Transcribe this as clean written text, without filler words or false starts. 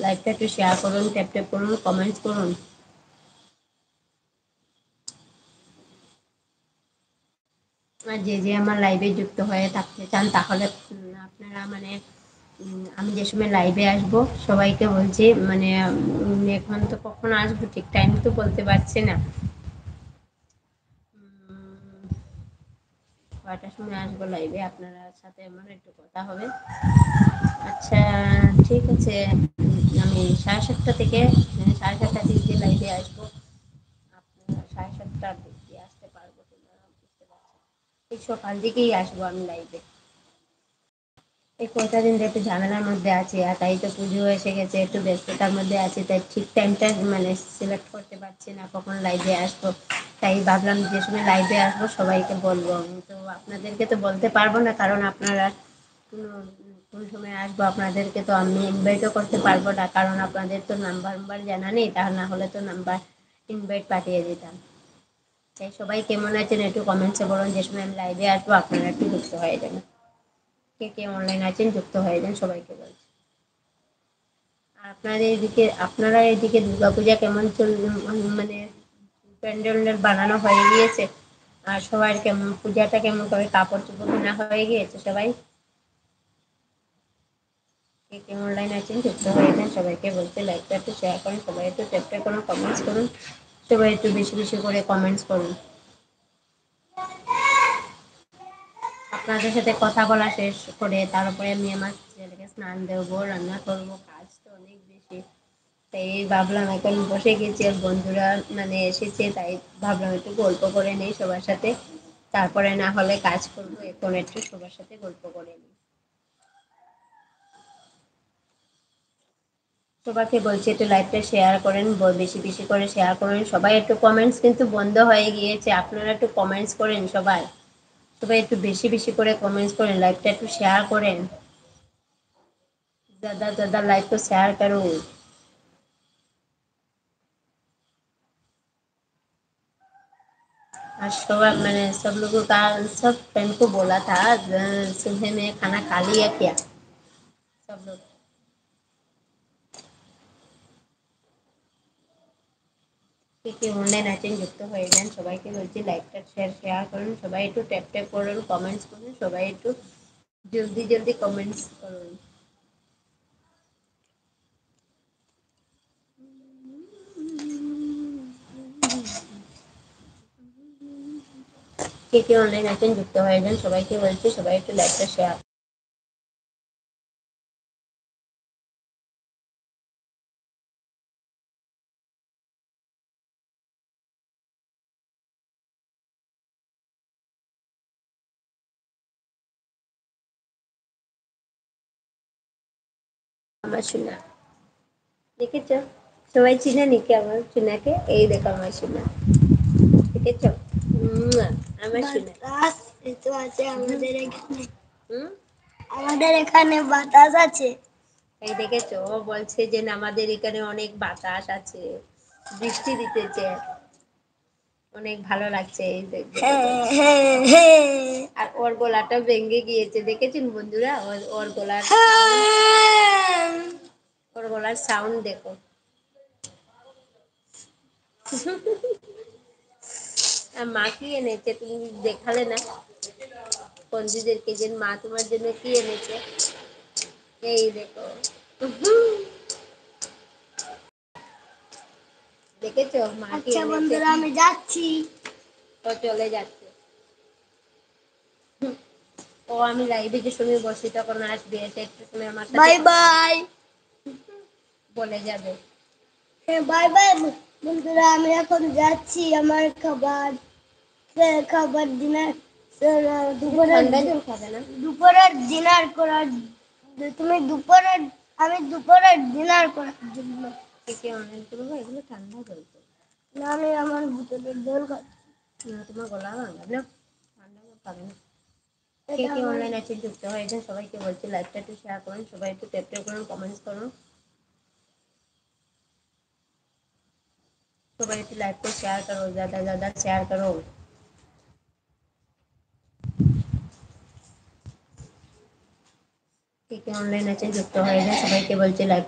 লাইভটা একটু শেয়ার করুন, ট্যাপ ট্যাপ করুন, কমেন্টস করুন। আর যে আমার লাইভে যুক্ত হয়ে থাকতে চান তাহলে আপনারা মানে আমি যে সময় লাইভে আসব সবাইকে বলছি মানে এখন তো কখন আসবো ঠিক টাইম তো বলতে পারছি না, কয়টার সময় আসবো লাইভে আপনারা সাথে আমার একটু কথা হবে। আচ্ছা ঠিক আছে, আমি 7:30 থেকে 7:30 দিকে লাইভে আসবো। আপনারা 7:30 দিকে আসতে পারবো কিনা বুঝতে পারছি, এই সকাল দিকেই আসবো আমি লাইভে। এই কয়টা দিন একটু ঝামেলার মধ্যে আছি, আর তাই তো পুজো এসে গেছে, একটু ব্যস্ততার মধ্যে আছি, তাই ঠিক টাইমটা মানে সিলেক্ট করতে পারছি না কখন লাইভে আসবো। তাই ভাবলাম যে সময় লাইভে আসবো সবাইকে বলবো, তো আপনাদেরকে তো বলতে পারবো না কারণ আপনারা কোন সময় আসবো আপনাদেরকে তো আমি ইনভাইটও করতে পারবো না, কারণ আপনাদের তো নাম্বার জানা নেই, তার না হলে তো নাম্বার ইনভাইট পাঠিয়ে দিতাম। তাই সবাই কেমন আছেন একটু কমেন্টসে বলুন, যে সময় আমি লাইভে আসবো আপনারা একটু যুক্ত হয়ে যাবেন। কে কে অনলাইন আছেন যুক্ত হয়ে যান, সবাইকে বলছি। আর আপনাদের এদিকে আপনারা এদিকে দুর্গাপূজা কেমন মানে প্যান্ডেল বানানো হয়ে গিয়েছে, আর সবার কেমন পূজাটা কেমন করে কাপড় চোপড় কেনা হয়ে গিয়েছে সবাই? কে কে অনলাইন আছেন যুক্ত হয়ে যান, সবাইকে বলতে লাইকটা একটু শেয়ার করুন, সবাই একটু চ্যাপ্টার করুন, কমেন্টস করুন, সবাই একটু বেশি বেশি করে কমেন্টস করুন। আপনাদের সাথে কথা বলা শেষ করে তারপরে আমি আমার ছেলেকে স্নান দেবো, রান্না করবো, কাজ তো অনেক বেশি, তাই ভাবলাম এখন বসে গেছি আর বন্ধুরা মানে এসেছে, তাই ভাবলাম একটু গল্প করে নেই সবার সাথে, তারপরে না হলে কাজ করবো, এখন একটু সবার সাথে গল্প করে নিই। সবাইকে বলছি একটু লাইভটা শেয়ার করেন, বেশি বেশি করে শেয়ার করেন, সবাই একটু কমেন্টস কিন্তু বন্ধ হয়ে গিয়েছে, আপনারা একটু কমেন্টস করেন, সবাই সবাই একটু বেশি বেশি করে কমেंट्स करें, लाइवটা একটু শেয়ার করেন, ज़्यादा ज़्यादा लाइव को शेयर करो। और सब मैंने सब लोगों का सब फ्रेंड को बोला था सुबह में खाना खा लिया क्या सब लोग? কে অনলাইন আছেন যুক্ত হয়ে যান, সবাইকে বলছি লাইভটা শেয়ার করুন, সবাই একটু ট্যাপ ট্যাপ করুন, কমেন্টস করুন, সবাই একটু জলদি জলদি কমেন্টস করুন। কে অনলাইন আছেন যুক্ত হয়ে যান, সবাইকে বলছি সবাই একটু লাইভটা শেয়ার। আমার সোনা দেখেছো, সবাই চিনে নাকি আমার সোনাকে? এই দেখো আমার সোনা, দেখেছো? আমার সোনা তো আছে আমাদের এখানে, আমাদের এখানে বাতাস আছে, এই দেখেছো ও বলছে যে না আমাদের এখানে অনেক বাতাস আছে, বৃষ্টি দিতেছে, অনেক ভালো লাগছে এই দেখতে। আর ওর গলাটা ভেঙে গিয়েছে, দেখেছেন বন্ধুরা? ওর গলার ওর গলার সাউন্ড দেখো। আর মা কি এনেছে তুমি দেখালে না বন্ধুদেরকে যে মা তোমার জন্য কি এনেছে? এই দেখো, দেখেছো মা কি এনেছে? বন্ধুরা আমি যাচ্ছি, ও চলে যাচ্ছে। ও আমি লাইভে যে সময় বসি তখন আসবে, এসে একটু সময় আমার সাথে বাই বাই বলে যাবে। হ্যাঁ বাই বাই বন্ধুরা, আমি এখন যাচ্ছি আমার খাবার খাবার ডিনার দুপুরের জল খাবে না, দুপুরের ডিনার করার, তুমি দুপুরের আমি দুপুরের ডিনার করার জন্য কে অনলাইন করবো, এগুলো ঠান্ডা জল তো না, আমি আমার বোতলের জল খাচ্ছি না, তোমার গলা ভাঙা না, ঠান্ডা জল খাবে না। কে অনলাইন আছে যুক্ত হয়ে যান, সবাইকে বলছি লাইভটা একটু শেয়ার করুন, সবাই একটু ট্যাপ ট্যাপ করুন, কমেন্টস করুন, सबाई इस लाइव को शेयर करो, ज़्यादा ज़्यादा शेयर करो। ठीक है, ऑनलाइन আছে যুক্ত হয়ে যান, সবাইকে বলছি লাইভ